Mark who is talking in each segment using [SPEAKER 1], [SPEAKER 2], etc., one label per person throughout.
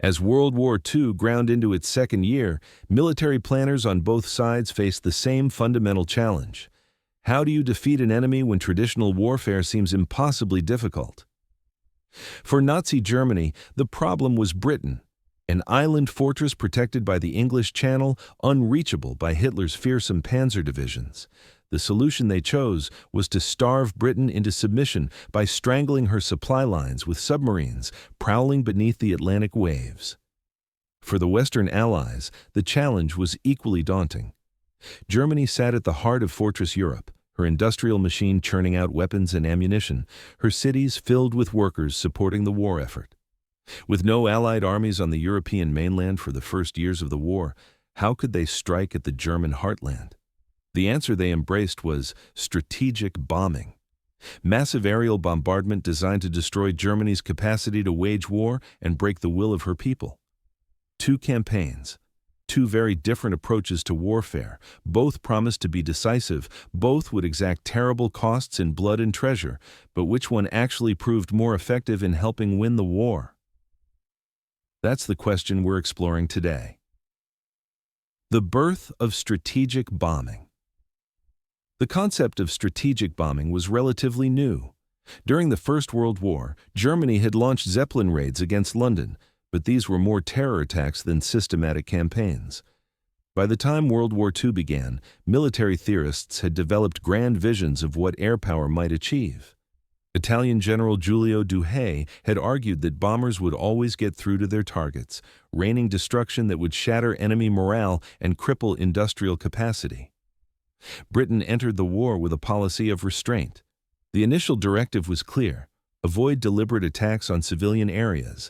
[SPEAKER 1] As World War II ground into its second year, military planners on both sides faced the same fundamental challenge. How do you defeat an enemy when traditional warfare seems impossibly difficult? For Nazi Germany, the problem was Britain, an island fortress protected by the English Channel, unreachable by Hitler's fearsome panzer divisions. The solution they chose was to starve Britain into submission by strangling her supply lines with submarines prowling beneath the Atlantic waves. For the Western Allies, the challenge was equally daunting. Germany sat at the heart of Fortress Europe, her industrial machine churning out weapons and ammunition, her cities filled with workers supporting the war effort. With no Allied armies on the European mainland for the first years of the war, how could they strike at the German heartland? The answer they embraced was strategic bombing. Massive aerial bombardment designed to destroy Germany's capacity to wage war and break the will of her people. 2 campaigns, 2 very different approaches to warfare, both promised to be decisive, both would exact terrible costs in blood and treasure, but which one actually proved more effective in helping win the war? That's the question we're exploring today. The birth of strategic bombing. The concept of strategic bombing was relatively new. During the First World War, Germany had launched Zeppelin raids against London, but these were more terror attacks than systematic campaigns. By the time World War II began, military theorists had developed grand visions of what air power might achieve. Italian General Giulio Douhet had argued that bombers would always get through to their targets, raining destruction that would shatter enemy morale and cripple industrial capacity. Britain entered the war with a policy of restraint. The initial directive was clear: avoid deliberate attacks on civilian areas.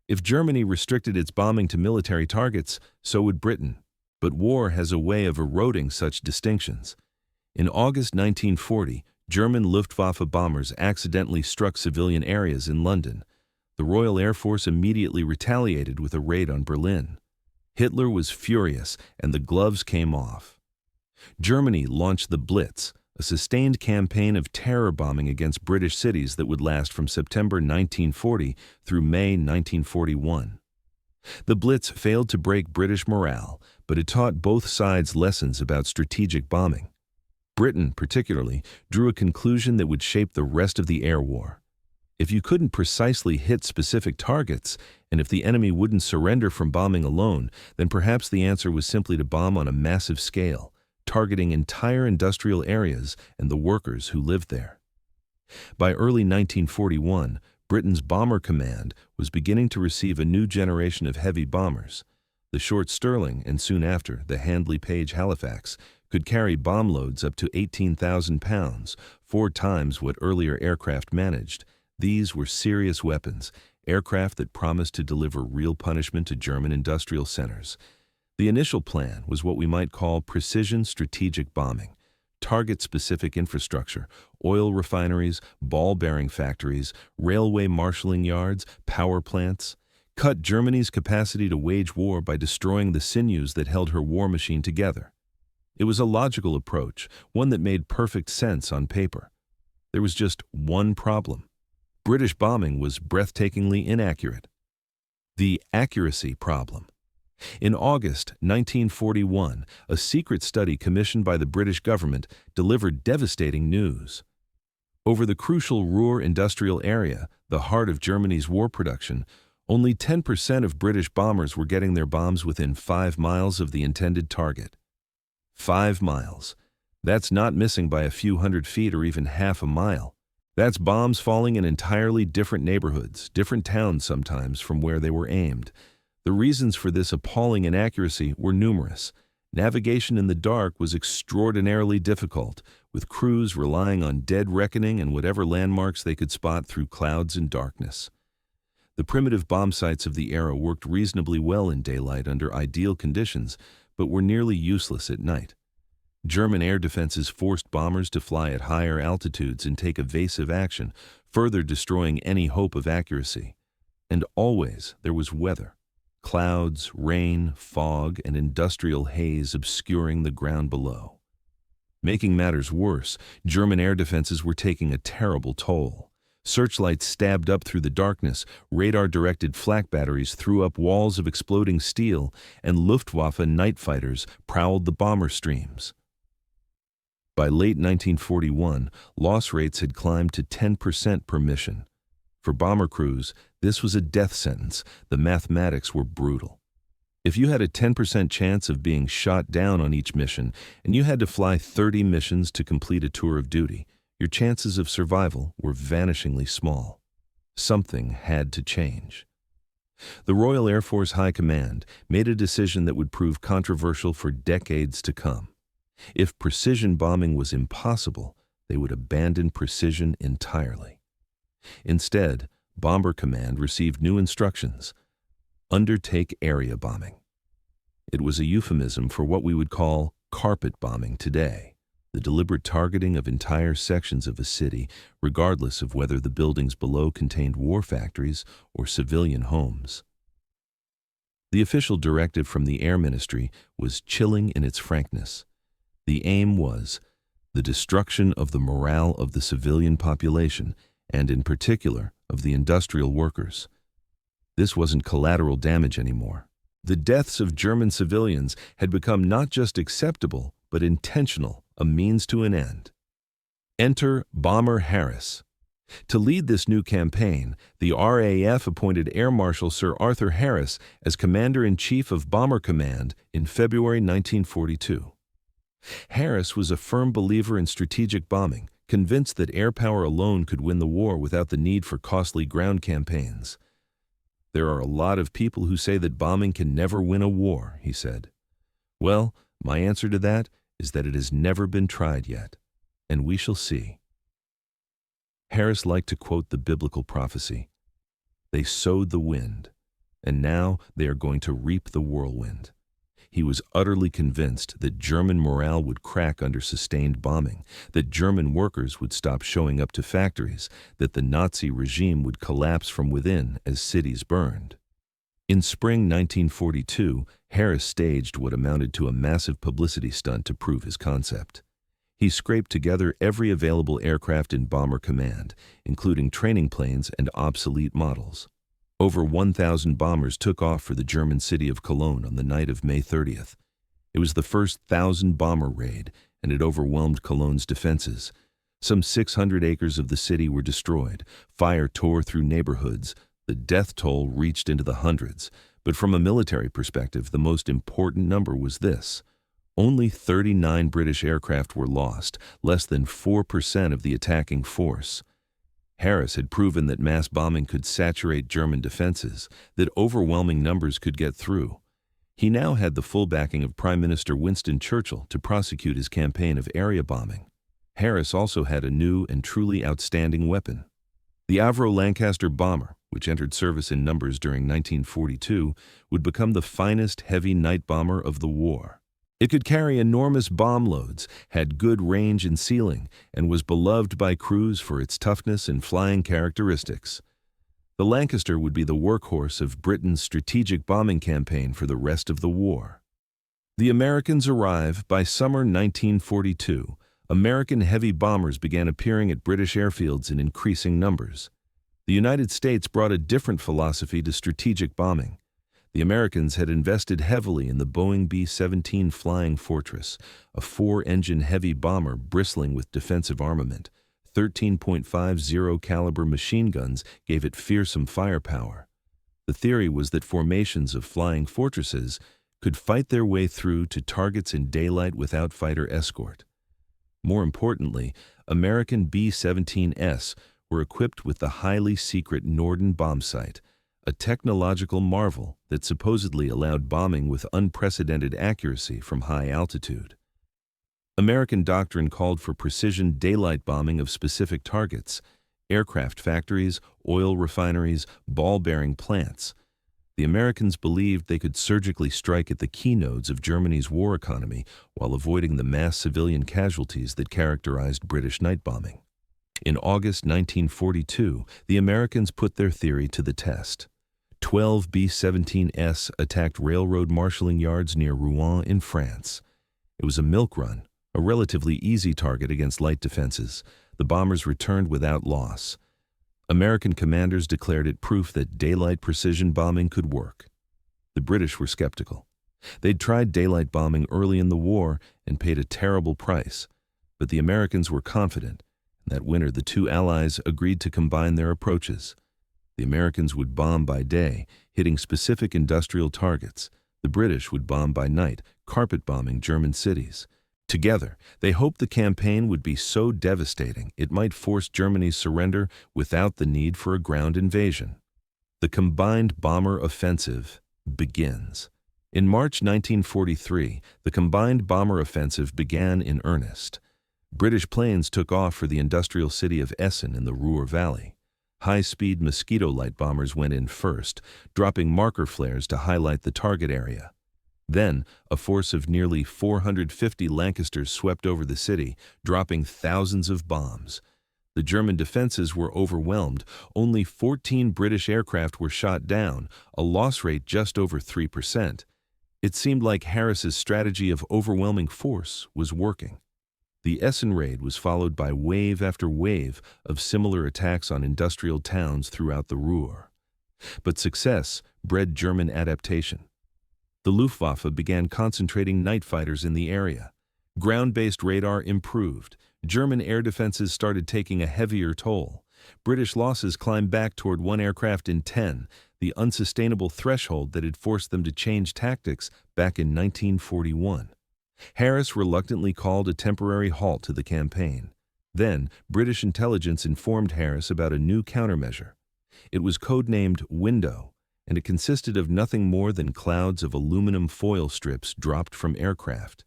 [SPEAKER 1] If Germany restricted its bombing to military targets, so would Britain. But war has a way of eroding such distinctions. In August 1940, German Luftwaffe bombers accidentally struck civilian areas in London. The Royal Air Force immediately retaliated with a raid on Berlin. Hitler was furious, and the gloves came off. Germany launched the Blitz, a sustained campaign of terror bombing against British cities that would last from September 1940 through May 1941. The Blitz failed to break British morale, but it taught both sides lessons about strategic bombing. Britain, particularly, drew a conclusion that would shape the rest of the air war. If you couldn't precisely hit specific targets, and if the enemy wouldn't surrender from bombing alone, then perhaps the answer was simply to bomb on a massive scale, targeting entire industrial areas and the workers who lived there. By early 1941, Britain's Bomber Command was beginning to receive a new generation of heavy bombers. The short Stirling, and soon after, the Handley Page Halifax, could carry bomb loads up to 18,000 pounds, 4 times what earlier aircraft managed. These were serious weapons, aircraft that promised to deliver real punishment to German industrial centers. The initial plan was what we might call precision strategic bombing: target-specific infrastructure, oil refineries, ball-bearing factories, railway marshalling yards, power plants. Cut Germany's capacity to wage war by destroying the sinews that held her war machine together. It was a logical approach, one that made perfect sense on paper. There was just one problem. British bombing was breathtakingly inaccurate. The accuracy problem. In August 1941, a secret study commissioned by the British government delivered devastating news. Over the crucial Ruhr industrial area, the heart of Germany's war production, only 10% of British bombers were getting their bombs within 5 miles of the intended target. 5 miles. That's not missing by a few hundred feet or even half a mile. That's bombs falling in entirely different neighborhoods, different towns sometimes, from where they were aimed. The reasons for this appalling inaccuracy were numerous. Navigation in the dark was extraordinarily difficult, with crews relying on dead reckoning and whatever landmarks they could spot through clouds and darkness. The primitive bomb sites of the era worked reasonably well in daylight under ideal conditions, but were nearly useless at night. German air defenses forced bombers to fly at higher altitudes and take evasive action, further destroying any hope of accuracy. And always there was weather. Clouds, rain, fog, and industrial haze obscuring the ground below. Making matters worse, German air defenses were taking a terrible toll. Searchlights stabbed up through the darkness, radar-directed flak batteries threw up walls of exploding steel, and Luftwaffe night fighters prowled the bomber streams. By late 1941, loss rates had climbed to 10% per mission. For bomber crews, this was a death sentence. The mathematics were brutal. If you had a 10% chance of being shot down on each mission, and you had to fly 30 missions to complete a tour of duty, your chances of survival were vanishingly small. Something had to change. The Royal Air Force High Command made a decision that would prove controversial for decades to come. If precision bombing was impossible, they would abandon precision entirely. Instead, Bomber Command received new instructions: undertake area bombing. It was a euphemism for what we would call carpet bombing today, the deliberate targeting of entire sections of a city, regardless of whether the buildings below contained war factories or civilian homes. The official directive from the Air Ministry was chilling in its frankness. The aim was the destruction of the morale of the civilian population, and in particular of the industrial workers. This wasn't collateral damage anymore. The deaths of German civilians had become not just acceptable, but intentional, a means to an end. Enter Bomber Harris. To lead this new campaign, the RAF appointed Air Marshal Sir Arthur Harris as Commander-in-Chief of Bomber Command in February 1942. Harris was a firm believer in strategic bombing, convinced that air power alone could win the war without the need for costly ground campaigns. "There are a lot of people who say that bombing can never win a war," he said. "Well, my answer to that is that it has never been tried yet, and we shall see." Harris liked to quote the biblical prophecy: "They sowed the wind, and now they are going to reap the whirlwind." He was utterly convinced that German morale would crack under sustained bombing, that German workers would stop showing up to factories, that the Nazi regime would collapse from within as cities burned. In spring 1942, Harris staged what amounted to a massive publicity stunt to prove his concept. He scraped together every available aircraft in Bomber Command, including training planes and obsolete models. Over 1,000 bombers took off for the German city of Cologne on the night of May 30th. It was the first 1,000-bomber raid, and it overwhelmed Cologne's defenses. Some 600 acres of the city were destroyed. Fire tore through neighborhoods. The death toll reached into the hundreds. But from a military perspective, the most important number was this: only 39 British aircraft were lost, less than 4% of the attacking force. Harris had proven that mass bombing could saturate German defenses, that overwhelming numbers could get through. He now had the full backing of Prime Minister Winston Churchill to prosecute his campaign of area bombing. Harris also had a new and truly outstanding weapon. The Avro Lancaster bomber, which entered service in numbers during 1942, would become the finest heavy night bomber of the war. It could carry enormous bomb loads, had good range and ceiling, and was beloved by crews for its toughness and flying characteristics. The Lancaster would be the workhorse of Britain's strategic bombing campaign for the rest of the war. The Americans arrive. By summer 1942, American heavy bombers began appearing at British airfields in increasing numbers. The United States brought a different philosophy to strategic bombing. The Americans had invested heavily in the Boeing B-17 Flying Fortress, a 4-engine heavy bomber bristling with defensive armament. 13.50 caliber machine guns gave it fearsome firepower. The theory was that formations of flying fortresses could fight their way through to targets in daylight without fighter escort. More importantly, American B-17s were equipped with the highly secret Norden bombsight, a technological marvel that supposedly allowed bombing with unprecedented accuracy from high altitude. American doctrine called for precision daylight bombing of specific targets: aircraft factories, oil refineries, ball-bearing plants. The Americans believed they could surgically strike at the key nodes of Germany's war economy while avoiding the mass civilian casualties that characterized British night bombing. In August 1942, the Americans put their theory to the test. 12 B-17s attacked railroad marshalling yards near Rouen in France. It was a milk run, a relatively easy target against light defenses. The bombers returned without loss. American commanders declared it proof that daylight precision bombing could work. The British were skeptical. They'd tried daylight bombing early in the war and paid a terrible price, but the Americans were confident, and that winter the two allies agreed to combine their approaches. The Americans would bomb by day, hitting specific industrial targets. The British would bomb by night, carpet bombing German cities. Together, they hoped the campaign would be so devastating it might force Germany's surrender without the need for a ground invasion. The combined bomber offensive begins. In March 1943, the combined bomber offensive began in earnest. British planes took off for the industrial city of Essen in the Ruhr Valley. High-speed Mosquito light bombers went in first, dropping marker flares to highlight the target area. Then, a force of nearly 450 Lancasters swept over the city, dropping thousands of bombs. The German defenses were overwhelmed. Only 14 British aircraft were shot down, a loss rate just over 3%. It seemed like Harris's strategy of overwhelming force was working. The Essen raid was followed by wave after wave of similar attacks on industrial towns throughout the Ruhr. But success bred German adaptation. The Luftwaffe began concentrating night fighters in the area. Ground-based radar improved. German air defenses started taking a heavier toll. British losses climbed back toward 1 aircraft in 10, the unsustainable threshold that had forced them to change tactics back in 1941. Harris reluctantly called a temporary halt to the campaign. Then, British intelligence informed Harris about a new countermeasure. It was codenamed Window, and it consisted of nothing more than clouds of aluminum foil strips dropped from aircraft.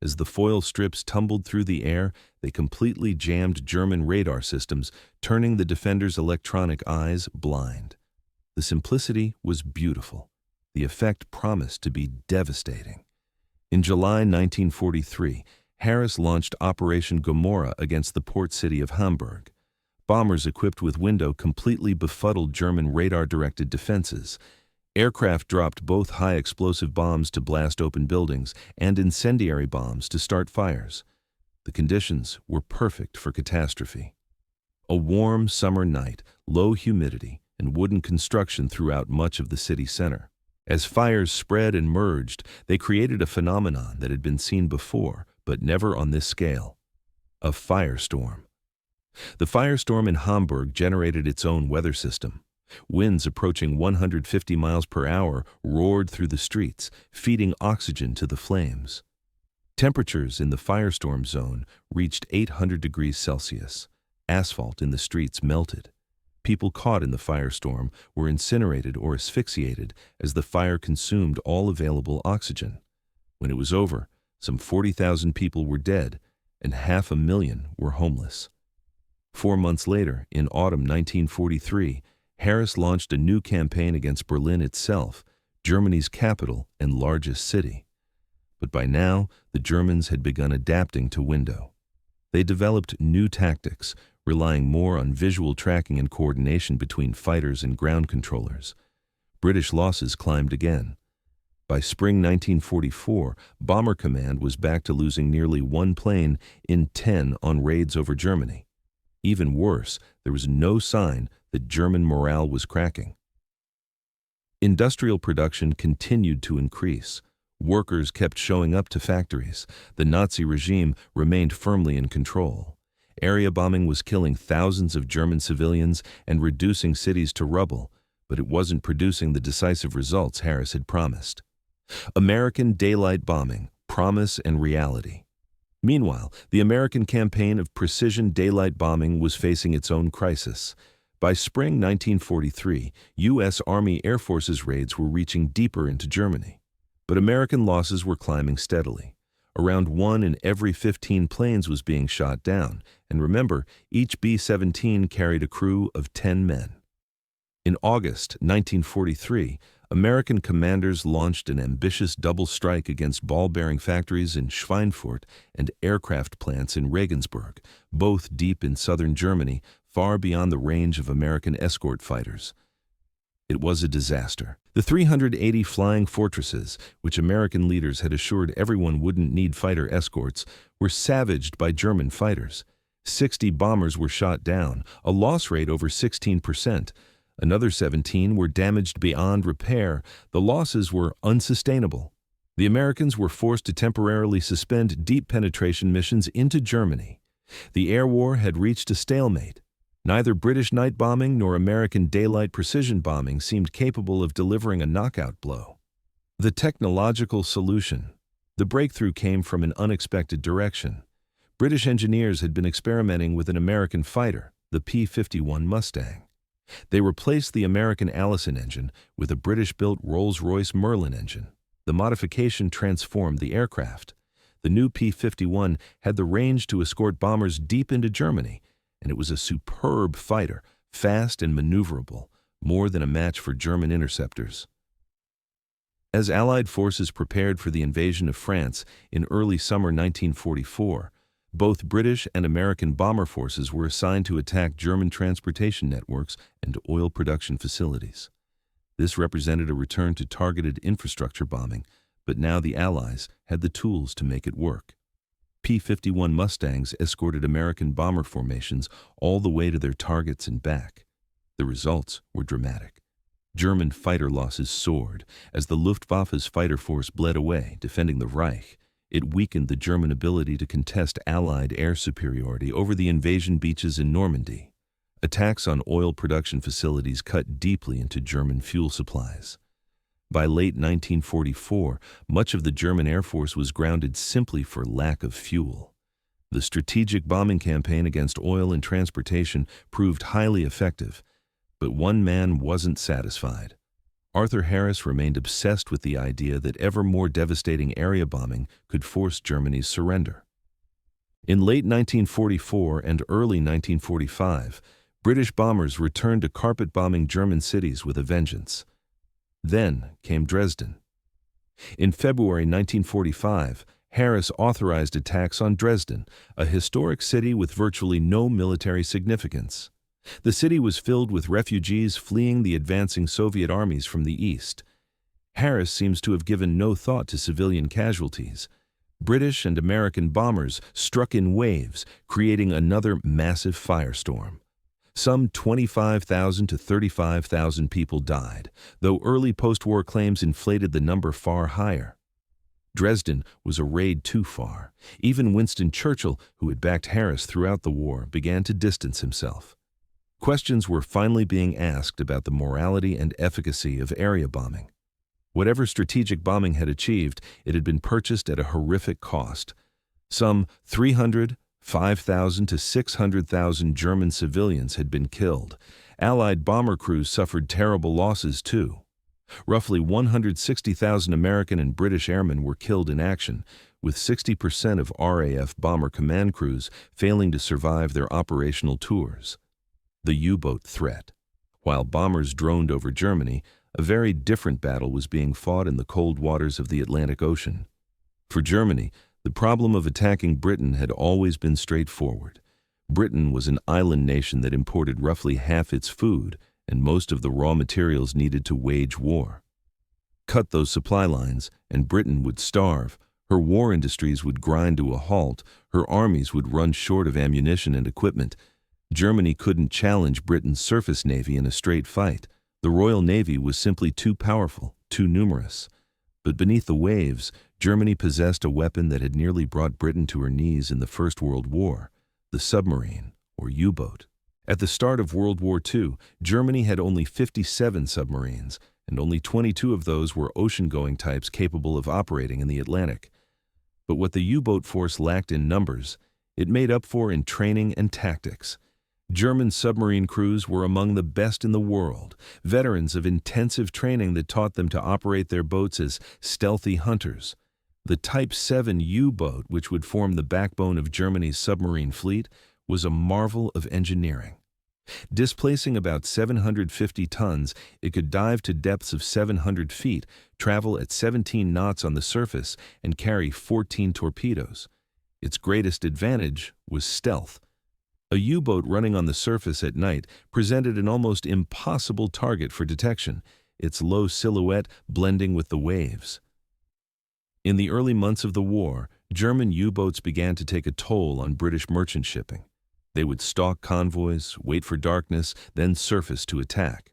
[SPEAKER 1] As the foil strips tumbled through the air, they completely jammed German radar systems, turning the defenders' electronic eyes blind. The simplicity was beautiful. The effect promised to be devastating. In July 1943, Harris launched Operation Gomorrah against the port city of Hamburg. Bombers equipped with Window completely befuddled German radar-directed defenses. Aircraft dropped both high-explosive bombs to blast open buildings and incendiary bombs to start fires. The conditions were perfect for catastrophe. A warm summer night, low humidity, and wooden construction throughout much of the city center. As fires spread and merged, they created a phenomenon that had been seen before, but never on this scale: a firestorm. The firestorm in Hamburg generated its own weather system. Winds approaching 150 miles per hour roared through the streets, feeding oxygen to the flames. Temperatures in the firestorm zone reached 800 degrees Celsius. Asphalt in the streets melted. People caught in the firestorm were incinerated or asphyxiated as the fire consumed all available oxygen. When it was over, some 40,000 people were dead and 500,000 were homeless. 4 months later, in autumn 1943, Harris launched a new campaign against Berlin itself, Germany's capital and largest city. But by now, the Germans had begun adapting to Window. They developed new tactics, relying more on visual tracking and coordination between fighters and ground controllers. British losses climbed again. By spring 1944, Bomber Command was back to losing nearly 1 plane in 10 on raids over Germany. Even worse, there was no sign that German morale was cracking. Industrial production continued to increase. Workers kept showing up to factories. The Nazi regime remained firmly in control. Area bombing was killing thousands of German civilians and reducing cities to rubble, but it wasn't producing the decisive results Harris had promised. American daylight bombing, promise and reality. Meanwhile, the American campaign of precision daylight bombing was facing its own crisis. By spring 1943, U.S. Army Air Force's raids were reaching deeper into Germany. But American losses were climbing steadily. Around 1 in every 15 planes was being shot down, and remember, each B-17 carried a crew of 10 men. In August 1943, American commanders launched an ambitious double strike against ball-bearing factories in Schweinfurt and aircraft plants in Regensburg, both deep in southern Germany, far beyond the range of American escort fighters. It was a disaster. The 380 flying fortresses, which American leaders had assured everyone wouldn't need fighter escorts, were savaged by German fighters. 60 bombers were shot down, a loss rate over 16%. Another 17 were damaged beyond repair. The losses were unsustainable. The Americans were forced to temporarily suspend deep penetration missions into Germany. The air war had reached a stalemate. Neither British night bombing nor American daylight precision bombing seemed capable of delivering a knockout blow. The technological solution. The breakthrough came from an unexpected direction. British engineers had been experimenting with an American fighter, the P-51 Mustang. They replaced the American Allison engine with a British-built Rolls-Royce Merlin engine. The modification transformed the aircraft. The new P-51 had the range to escort bombers deep into Germany, and it was a superb fighter, fast and maneuverable, more than a match for German interceptors. As Allied forces prepared for the invasion of France in early summer 1944, both British and American bomber forces were assigned to attack German transportation networks and oil production facilities. This represented a return to targeted infrastructure bombing, but now the Allies had the tools to make it work. P-51 Mustangs escorted American bomber formations all the way to their targets and back. The results were dramatic. German fighter losses soared. As the Luftwaffe's fighter force bled away, defending the Reich, it weakened the German ability to contest Allied air superiority over the invasion beaches in Normandy. Attacks on oil production facilities cut deeply into German fuel supplies. By late 1944, much of the German Air Force was grounded simply for lack of fuel. The strategic bombing campaign against oil and transportation proved highly effective, but one man wasn't satisfied. Arthur Harris remained obsessed with the idea that ever more devastating area bombing could force Germany's surrender. In late 1944 and early 1945, British bombers returned to carpet-bombing German cities with a vengeance. Then came Dresden. In February 1945, Harris authorized attacks on Dresden, a historic city with virtually no military significance. The city was filled with refugees fleeing the advancing Soviet armies from the east. Harris seems to have given no thought to civilian casualties. British and American bombers struck in waves, creating another massive firestorm. Some 25,000 to 35,000 people died, though early post-war claims inflated the number far higher. Dresden was a raid too far. Even Winston Churchill, who had backed Harris throughout the war, began to distance himself. Questions were finally being asked about the morality and efficacy of area bombing. Whatever strategic bombing had achieved, it had been purchased at a horrific cost. Some 5,000 to 600,000 German civilians had been killed. Allied bomber crews suffered terrible losses too. Roughly 160,000 American and British airmen were killed in action, with 60% of RAF bomber command crews failing to survive their operational tours. The U-boat threat. While bombers droned over Germany, a very different battle was being fought in the cold waters of the Atlantic Ocean. For Germany, the problem of attacking Britain had always been straightforward. Britain was an island nation that imported roughly half its food and most of the raw materials needed to wage war. Cut those supply lines, and Britain would starve. Her war industries would grind to a halt. Her armies would run short of ammunition and equipment. Germany couldn't challenge Britain's surface navy in a straight fight. The Royal Navy was simply too powerful, too numerous. But beneath the waves, Germany possessed a weapon that had nearly brought Britain to her knees in the First World War, the submarine, or U-boat. At the start of World War II, Germany had only 57 submarines, and only 22 of those were ocean-going types capable of operating in the Atlantic. But what the U-boat force lacked in numbers, it made up for in training and tactics. German submarine crews were among the best in the world, veterans of intensive training that taught them to operate their boats as stealthy hunters. The Type 7 U-boat, which would form the backbone of Germany's submarine fleet, was a marvel of engineering. Displacing about 750 tons, it could dive to depths of 700 feet, travel at 17 knots on the surface, and carry 14 torpedoes. Its greatest advantage was stealth. A U-boat running on the surface at night presented an almost impossible target for detection, its low silhouette blending with the waves. In the early months of the war, German U-boats began to take a toll on British merchant shipping. They would stalk convoys, wait for darkness, then surface to attack.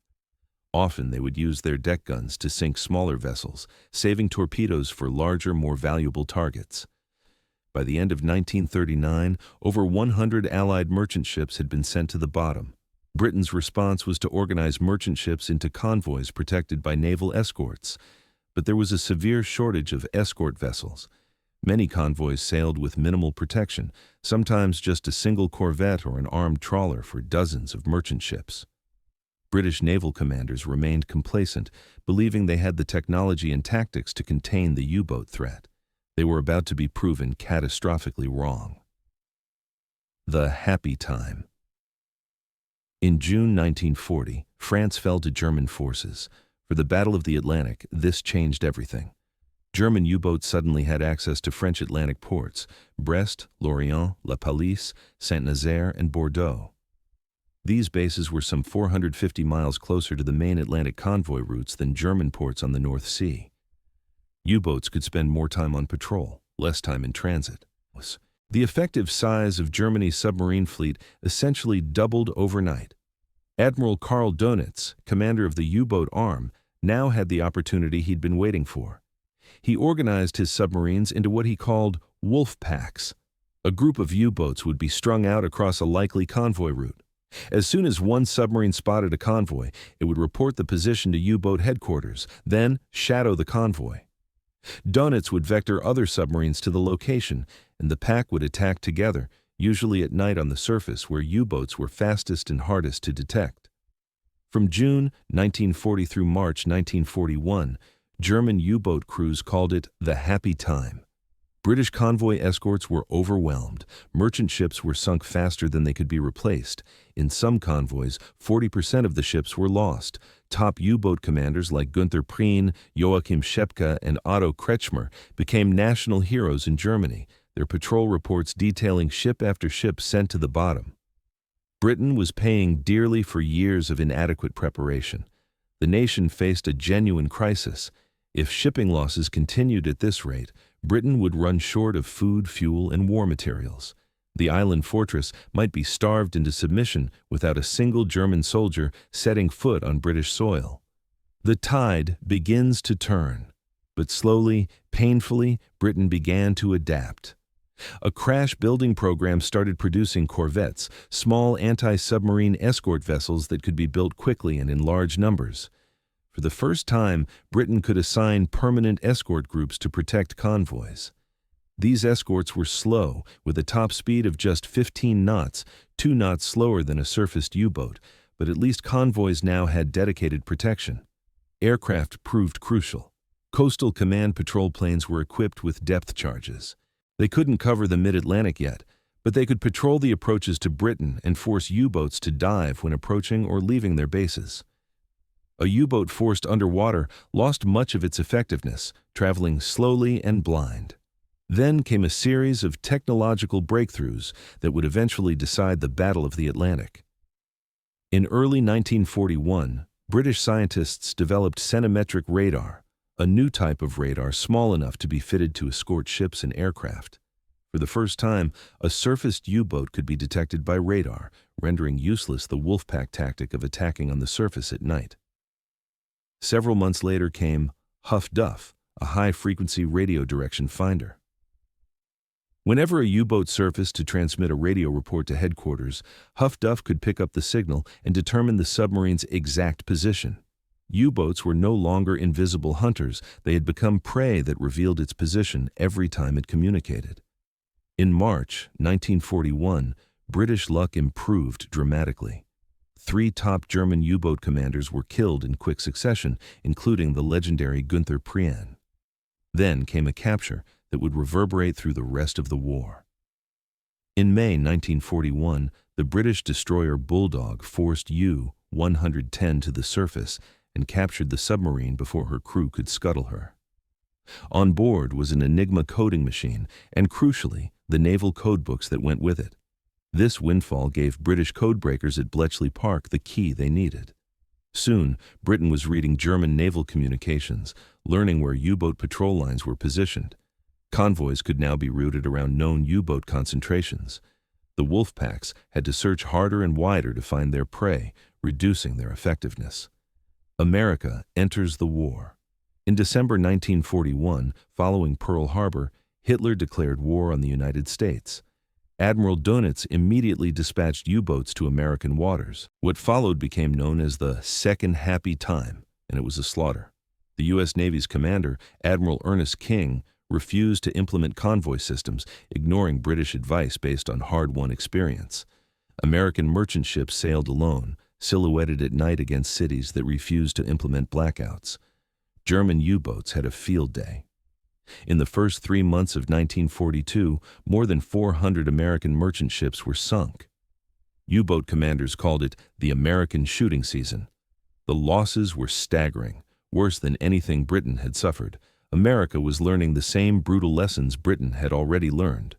[SPEAKER 1] Often they would use their deck guns to sink smaller vessels, saving torpedoes for larger, more valuable targets. By the end of 1939, over 100 Allied merchant ships had been sent to the bottom. Britain's response was to organize merchant ships into convoys protected by naval escorts, but there was a severe shortage of escort vessels. Many convoys sailed with minimal protection, sometimes just a single corvette or an armed trawler for dozens of merchant ships. British naval commanders remained complacent, believing they had the technology and tactics to contain the U-boat threat. They were about to be proven catastrophically wrong. The happy time. In June 1940, France fell to German forces. For the Battle of the Atlantic, this changed everything. German U-boats suddenly had access to French Atlantic ports: Brest, Lorient, La Pallice, Saint-Nazaire, and Bordeaux. These bases were some 450 miles closer to the main Atlantic convoy routes than German ports on the North Sea. U-boats could spend more time on patrol, less time in transit. The effective size of Germany's submarine fleet essentially doubled overnight. Admiral Karl Dönitz, commander of the U-boat arm, now had the opportunity he'd been waiting for. He organized his submarines into what he called wolf packs. A group of U-boats would be strung out across a likely convoy route. As soon as one submarine spotted a convoy, it would report the position to U-boat headquarters, then shadow the convoy. Dönitz would vector other submarines to the location, and the pack would attack together, usually at night on the surface where U-boats were fastest and hardest to detect. From June 1940 through March 1941, German U-boat crews called it the happy time. British convoy escorts were overwhelmed. Merchant ships were sunk faster than they could be replaced. In some convoys, 40% of the ships were lost. Top U-boat commanders like Günther Prien, Joachim Schepke, and Otto Kretschmer became national heroes in Germany, their patrol reports detailing ship after ship sent to the bottom. Britain was paying dearly for years of inadequate preparation. The nation faced a genuine crisis. If shipping losses continued at this rate, Britain would run short of food, fuel, and war materials. The island fortress might be starved into submission without a single German soldier setting foot on British soil. The tide begins to turn, but slowly, painfully, Britain began to adapt. A crash-building program started producing corvettes, small anti-submarine escort vessels that could be built quickly and in large numbers. For the first time, Britain could assign permanent escort groups to protect convoys. These escorts were slow, with a top speed of just 15 knots, 2 knots slower than a surfaced U-boat, but at least convoys now had dedicated protection. Aircraft proved crucial. Coastal Command patrol planes were equipped with depth charges. They couldn't cover the mid-Atlantic yet, but they could patrol the approaches to Britain and force U-boats to dive when approaching or leaving their bases. A U-boat forced underwater lost much of its effectiveness, traveling slowly and blind. Then came a series of technological breakthroughs that would eventually decide the Battle of the Atlantic. In early 1941, British scientists developed centimetric radar, a new type of radar small enough to be fitted to escort ships and aircraft. For the first time, a surfaced U-boat could be detected by radar, rendering useless the wolfpack tactic of attacking on the surface at night. Several months later came Huff Duff, a high-frequency radio direction finder. Whenever a U-boat surfaced to transmit a radio report to headquarters, Huff Duff could pick up the signal and determine the submarine's exact position. U-boats were no longer invisible hunters. They had become prey that revealed its position every time it communicated. In March 1941, British luck improved dramatically. 3 top German U-boat commanders were killed in quick succession, including the legendary Günther Prien. Then came a capture that would reverberate through the rest of the war. In May 1941, the British destroyer Bulldog forced U-110 to the surface and captured the submarine before her crew could scuttle her. On board was an Enigma coding machine and, crucially, the naval codebooks that went with it. This windfall gave British codebreakers at Bletchley Park the key they needed. Soon, Britain was reading German naval communications, learning where U-boat patrol lines were positioned. Convoys could now be routed around known U-boat concentrations. The wolf packs had to search harder and wider to find their prey, reducing their effectiveness. America enters the war. In December 1941, following Pearl Harbor, Hitler declared war on the United States. Admiral Dönitz immediately dispatched U-boats to American waters. What followed became known as the Second Happy Time, and it was a slaughter. The U.S. Navy's commander, Admiral Ernest King, refused to implement convoy systems, ignoring British advice based on hard-won experience. American merchant ships sailed alone, silhouetted at night against cities that refused to implement blackouts. German U-boats had a field day. In the first 3 months of 1942, more than 400 American merchant ships were sunk. U-boat commanders called it the American shooting season. The losses were staggering, worse than anything Britain had suffered. America was learning the same brutal lessons Britain had already learned.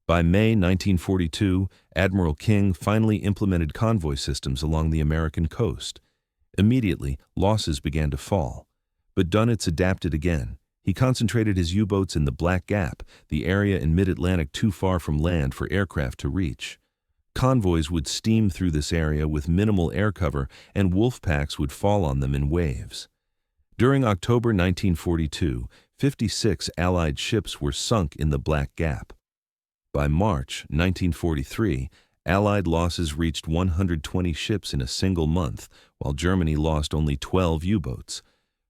[SPEAKER 1] By May 1942, Admiral King finally implemented convoy systems along the American coast. Immediately, losses began to fall. But Dönitz adapted again. He concentrated his U-boats in the Black Gap, the area in mid-Atlantic too far from land for aircraft to reach. Convoys would steam through this area with minimal air cover, and wolf packs would fall on them in waves. During October 1942, 56 Allied ships were sunk in the Black Gap. By March 1943, Allied losses reached 120 ships in a single month, while Germany lost only 12 U-boats.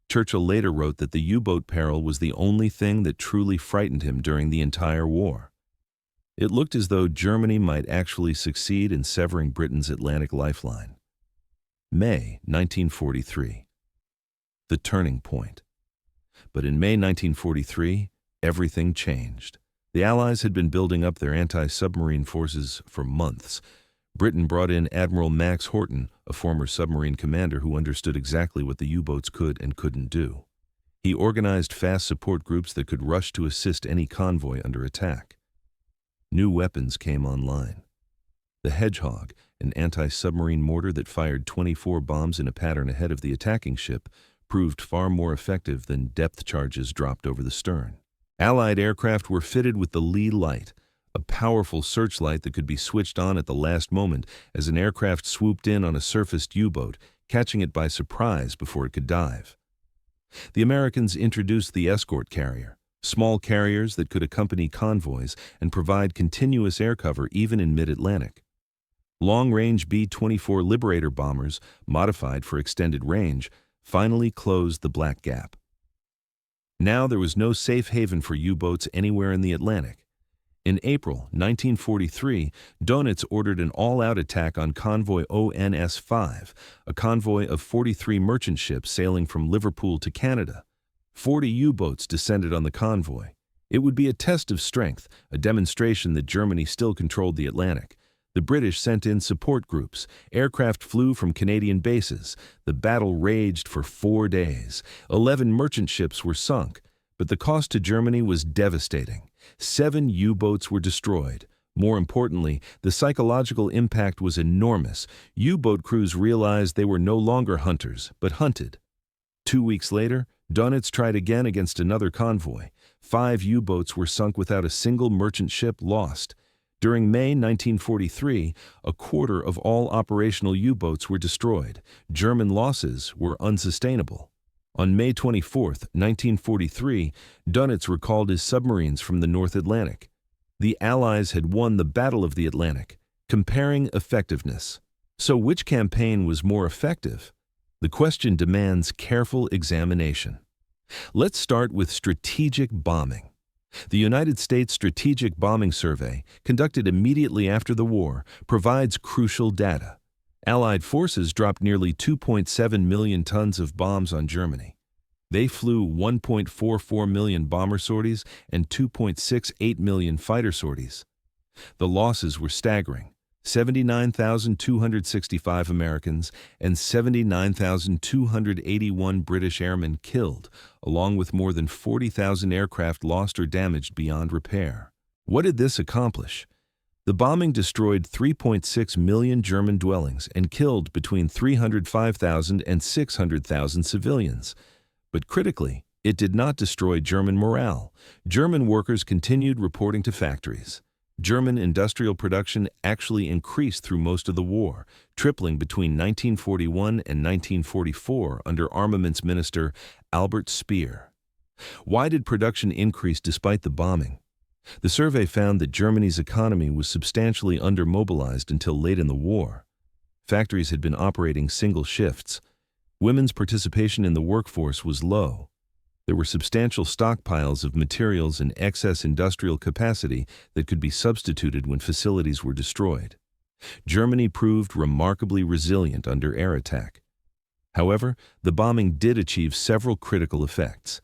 [SPEAKER 1] Churchill later wrote that the U-boat peril was the only thing that truly frightened him during the entire war. It looked as though Germany might actually succeed in severing Britain's Atlantic lifeline. May 1943. The turning point. But in May 1943, everything changed. The Allies had been building up their anti-submarine forces for months. Britain brought in Admiral Max Horton, a former submarine commander who understood exactly what the U-boats could and couldn't do. He organized fast support groups that could rush to assist any convoy under attack. New weapons came online. The Hedgehog, an anti-submarine mortar that fired 24 bombs in a pattern ahead of the attacking ship, proved far more effective than depth charges dropped over the stern. Allied aircraft were fitted with the Lee Light, a powerful searchlight that could be switched on at the last moment as an aircraft swooped in on a surfaced U-boat, catching it by surprise before it could dive. The Americans introduced the escort carrier, small carriers that could accompany convoys and provide continuous air cover even in mid-Atlantic. Long-range B-24 Liberator bombers, modified for extended range, finally closed the Black Gap. Now there was no safe haven for U-boats anywhere in the Atlantic. In April 1943, Dönitz ordered an all-out attack on convoy ONS-5, a convoy of 43 merchant ships sailing from Liverpool to Canada. 40 U-boats descended on the convoy. It would be a test of strength, a demonstration that Germany still controlled the Atlantic. The British sent in support groups. Aircraft flew from Canadian bases. The battle raged for 4 days. 11 merchant ships were sunk, but the cost to Germany was devastating. 7 U-boats were destroyed. More importantly, the psychological impact was enormous. U-boat crews realized they were no longer hunters, but hunted. 2 weeks later, Dönitz tried again against another convoy. 5 U-boats were sunk without a single merchant ship lost. During May 1943, a quarter of all operational U-boats were destroyed. German losses were unsustainable. On May 24, 1943, Dönitz recalled his submarines from the North Atlantic. The Allies had won the Battle of the Atlantic. Comparing effectiveness. So which campaign was more effective? The question demands careful examination. Let's start with strategic bombing. The United States Strategic Bombing Survey, conducted immediately after the war, provides crucial data. Allied forces dropped nearly 2.7 million tons of bombs on Germany. They flew 1.44 million bomber sorties and 2.68 million fighter sorties. The losses were staggering: 79,265 Americans and 79,281 British airmen killed, along with more than 40,000 aircraft lost or damaged beyond repair. What did this accomplish? The bombing destroyed 3.6 million German dwellings and killed between 305,000 and 600,000 civilians. But critically, it did not destroy German morale. German workers continued reporting to factories. German industrial production actually increased through most of the war, tripling between 1941 and 1944 under Armaments Minister Albert Speer. Why did production increase despite the bombing? The survey found that Germany's economy was substantially undermobilized until late in the war. Factories had been operating single shifts. Women's participation in the workforce was low. There were substantial stockpiles of materials and excess industrial capacity that could be substituted when facilities were destroyed. Germany proved remarkably resilient under air attack. However, the bombing did achieve several critical effects.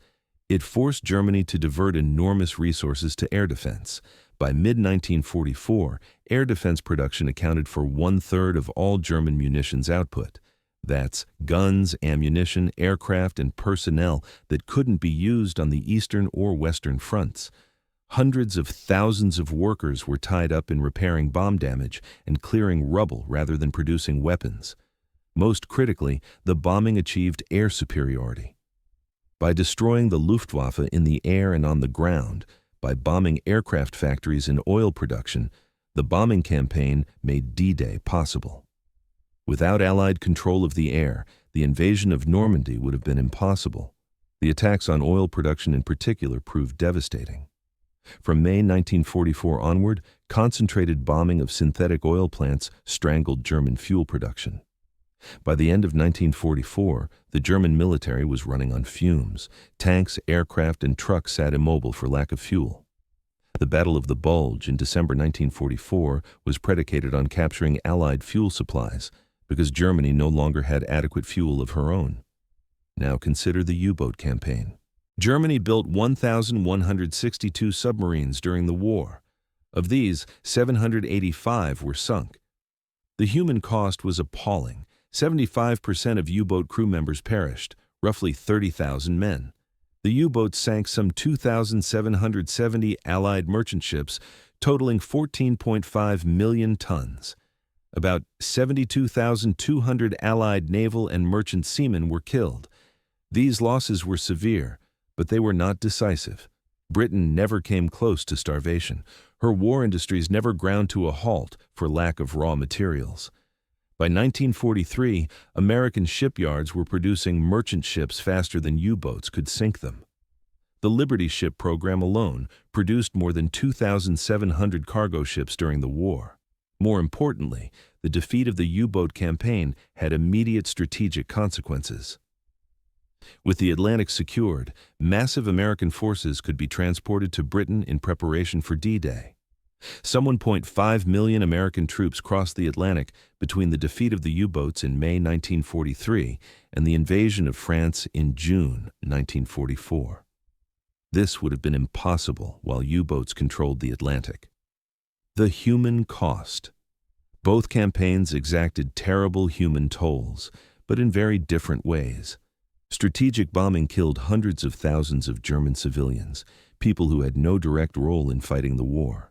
[SPEAKER 1] It forced Germany to divert enormous resources to air defense. By mid-1944, air defense production accounted for 1/3 of all German munitions output. That's guns, ammunition, aircraft, and personnel that couldn't be used on the eastern or western fronts. Hundreds of thousands of workers were tied up in repairing bomb damage and clearing rubble rather than producing weapons. Most critically, the bombing achieved air superiority. By destroying the Luftwaffe in the air and on the ground, by bombing aircraft factories and oil production, the bombing campaign made D-Day possible. Without Allied control of the air, the invasion of Normandy would have been impossible. The attacks on oil production in particular proved devastating. From May 1944 onward, concentrated bombing of synthetic oil plants strangled German fuel production. By the end of 1944, the German military was running on fumes. Tanks, aircraft, and trucks sat immobile for lack of fuel. The Battle of the Bulge in December 1944 was predicated on capturing Allied fuel supplies, because Germany no longer had adequate fuel of her own. Now consider the U-boat campaign. Germany built 1,162 submarines during the war. Of these, 785 were sunk. The human cost was appalling. 75% of U-boat crew members perished, roughly 30,000 men. The U-boats sank some 2,770 Allied merchant ships, totaling 14.5 million tons. About 72,200 Allied naval and merchant seamen were killed. These losses were severe, but they were not decisive. Britain never came close to starvation. Her war industries never ground to a halt for lack of raw materials. By 1943, American shipyards were producing merchant ships faster than U-boats could sink them. The Liberty Ship program alone produced more than 2,700 cargo ships during the war. More importantly, the defeat of the U-boat campaign had immediate strategic consequences. With the Atlantic secured, massive American forces could be transported to Britain in preparation for D-Day. Some 1.5 million American troops crossed the Atlantic between the defeat of the U-boats in May 1943 and the invasion of France in June 1944. This would have been impossible while U-boats controlled the Atlantic. The human cost. Both campaigns exacted terrible human tolls, but in very different ways. Strategic bombing killed hundreds of thousands of German civilians, people who had no direct role in fighting the war.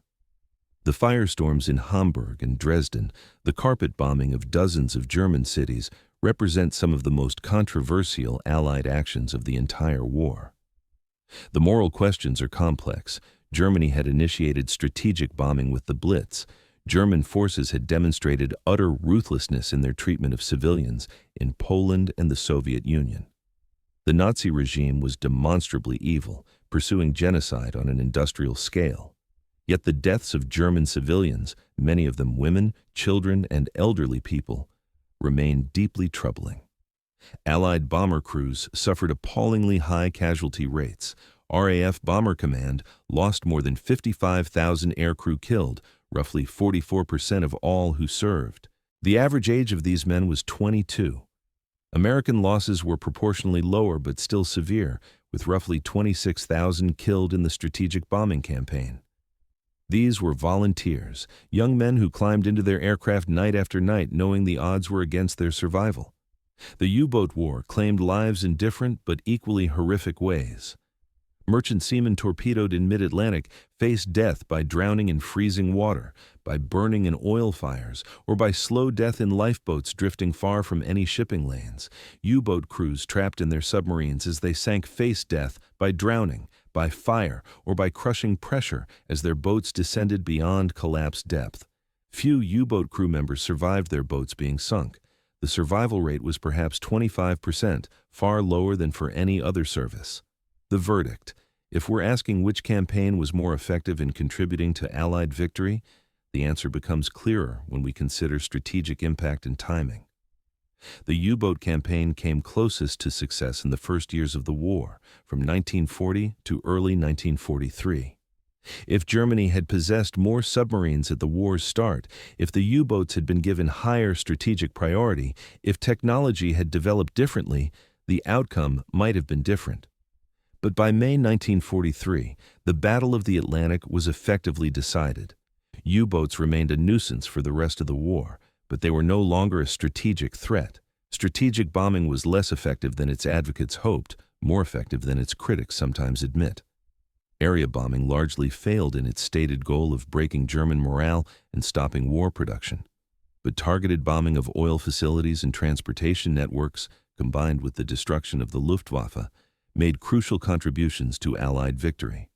[SPEAKER 1] The firestorms in Hamburg and Dresden, the carpet bombing of dozens of German cities, represent some of the most controversial Allied actions of the entire war. The moral questions are complex. Germany had initiated strategic bombing with the Blitz. German forces had demonstrated utter ruthlessness in their treatment of civilians in Poland and the Soviet Union. The Nazi regime was demonstrably evil, pursuing genocide on an industrial scale. Yet the deaths of German civilians, many of them women, children, and elderly people, remained deeply troubling. Allied bomber crews suffered appallingly high casualty rates. RAF Bomber Command lost more than 55,000 aircrew killed, roughly 44% of all who served. The average age of these men was 22. American losses were proportionally lower but still severe, with roughly 26,000 killed in the strategic bombing campaign. These were volunteers, young men who climbed into their aircraft night after night knowing the odds were against their survival. The U-boat war claimed lives in different but equally horrific ways. Merchant seamen torpedoed in mid-Atlantic faced death by drowning in freezing water, by burning in oil fires, or by slow death in lifeboats drifting far from any shipping lanes. U-boat crews trapped in their submarines as they sank faced death by drowning, by fire, or by crushing pressure as their boats descended beyond collapse depth. Few U-boat crew members survived their boats being sunk. The survival rate was perhaps 25%, far lower than for any other service. The verdict: if we're asking which campaign was more effective in contributing to Allied victory, the answer becomes clearer when we consider strategic impact and timing. The U-boat campaign came closest to success in the first years of the war, from 1940 to early 1943. If Germany had possessed more submarines at the war's start, if the U-boats had been given higher strategic priority, if technology had developed differently, the outcome might have been different. But by May 1943, the Battle of the Atlantic was effectively decided. U-boats remained a nuisance for the rest of the war, but they were no longer a strategic threat. Strategic bombing was less effective than its advocates hoped, more effective than its critics sometimes admit. Area bombing largely failed in its stated goal of breaking German morale and stopping war production. But targeted bombing of oil facilities and transportation networks, combined with the destruction of the Luftwaffe, made crucial contributions to Allied victory.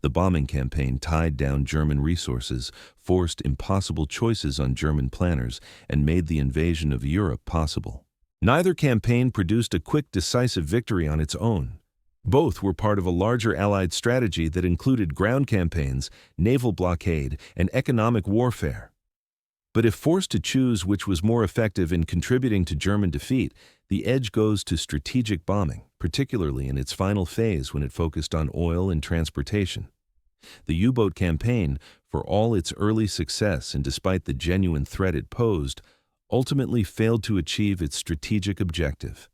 [SPEAKER 1] The bombing campaign tied down German resources, forced impossible choices on German planners, and made the invasion of Europe possible. Neither campaign produced a quick, decisive victory on its own. Both were part of a larger Allied strategy that included ground campaigns, naval blockade, and economic warfare. But if forced to choose which was more effective in contributing to German defeat, the edge goes to strategic bombing, particularly in its final phase when it focused on oil and transportation. The U-boat campaign, for all its early success and despite the genuine threat it posed, ultimately failed to achieve its strategic objective.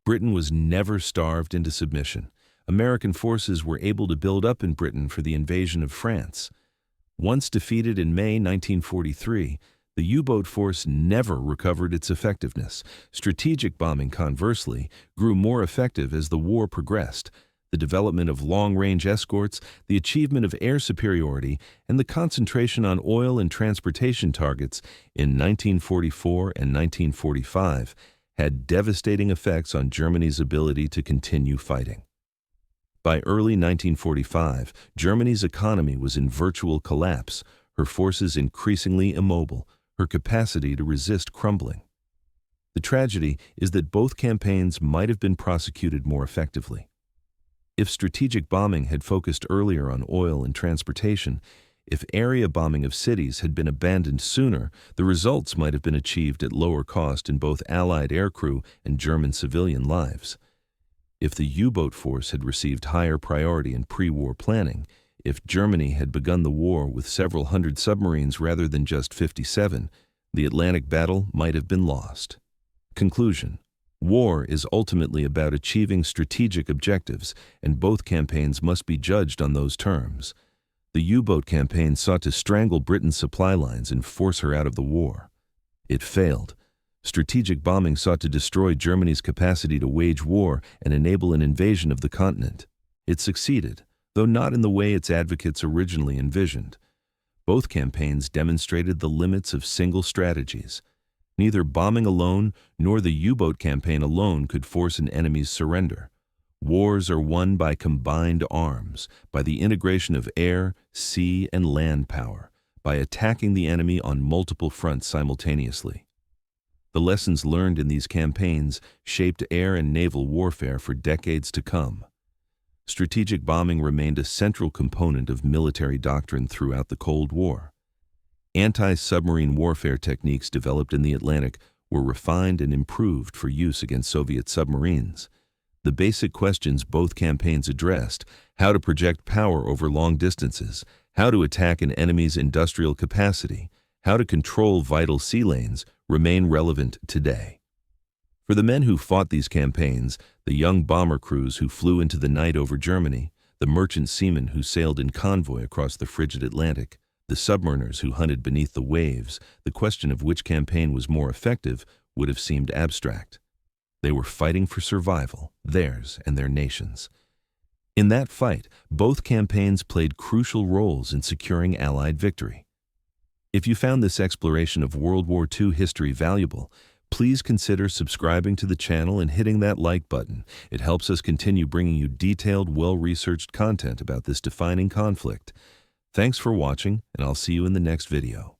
[SPEAKER 1] Britain was never starved into submission. American forces were able to build up in Britain for the invasion of France. Once defeated in May 1943, the U-boat force never recovered its effectiveness. Strategic bombing, conversely, grew more effective as the war progressed. The development of long-range escorts, the achievement of air superiority, and the concentration on oil and transportation targets in 1944 and 1945 had devastating effects on Germany's ability to continue fighting. By early 1945, Germany's economy was in virtual collapse, her forces increasingly immobile, her capacity to resist crumbling. The tragedy is that both campaigns might have been prosecuted more effectively. If strategic bombing had focused earlier on oil and transportation, if area bombing of cities had been abandoned sooner, the results might have been achieved at lower cost in both Allied aircrew and German civilian lives. If the U-boat force had received higher priority in pre-war planning, if Germany had begun the war with several hundred submarines rather than just 57, the Atlantic battle might have been lost. Conclusion: war is ultimately about achieving strategic objectives, and both campaigns must be judged on those terms. The U-boat campaign sought to strangle Britain's supply lines and force her out of the war. It failed. Strategic bombing sought to destroy Germany's capacity to wage war and enable an invasion of the continent. It succeeded, though not in the way its advocates originally envisioned. Both campaigns demonstrated the limits of single strategies. Neither bombing alone nor the U-boat campaign alone could force an enemy's surrender. Wars are won by combined arms, by the integration of air, sea, and land power, by attacking the enemy on multiple fronts simultaneously. The lessons learned in these campaigns shaped air and naval warfare for decades to come. Strategic bombing remained a central component of military doctrine throughout the Cold War. Anti-submarine warfare techniques developed in the Atlantic were refined and improved for use against Soviet submarines. The basic questions both campaigns addressed, how to project power over long distances, how to attack an enemy's industrial capacity, how to control vital sea lanes, remain relevant today. For the men who fought these campaigns, the young bomber crews who flew into the night over Germany, the merchant seamen who sailed in convoy across the frigid Atlantic, the submariners who hunted beneath the waves, the question of which campaign was more effective would have seemed abstract. They were fighting for survival, theirs and their nations. In that fight, both campaigns played crucial roles in securing Allied victory. If you found this exploration of World War II history valuable, Please consider subscribing to the channel and hitting that like button. It helps us continue bringing you detailed, well-researched content about this defining conflict. Thanks for watching, and I'll see you in the next video.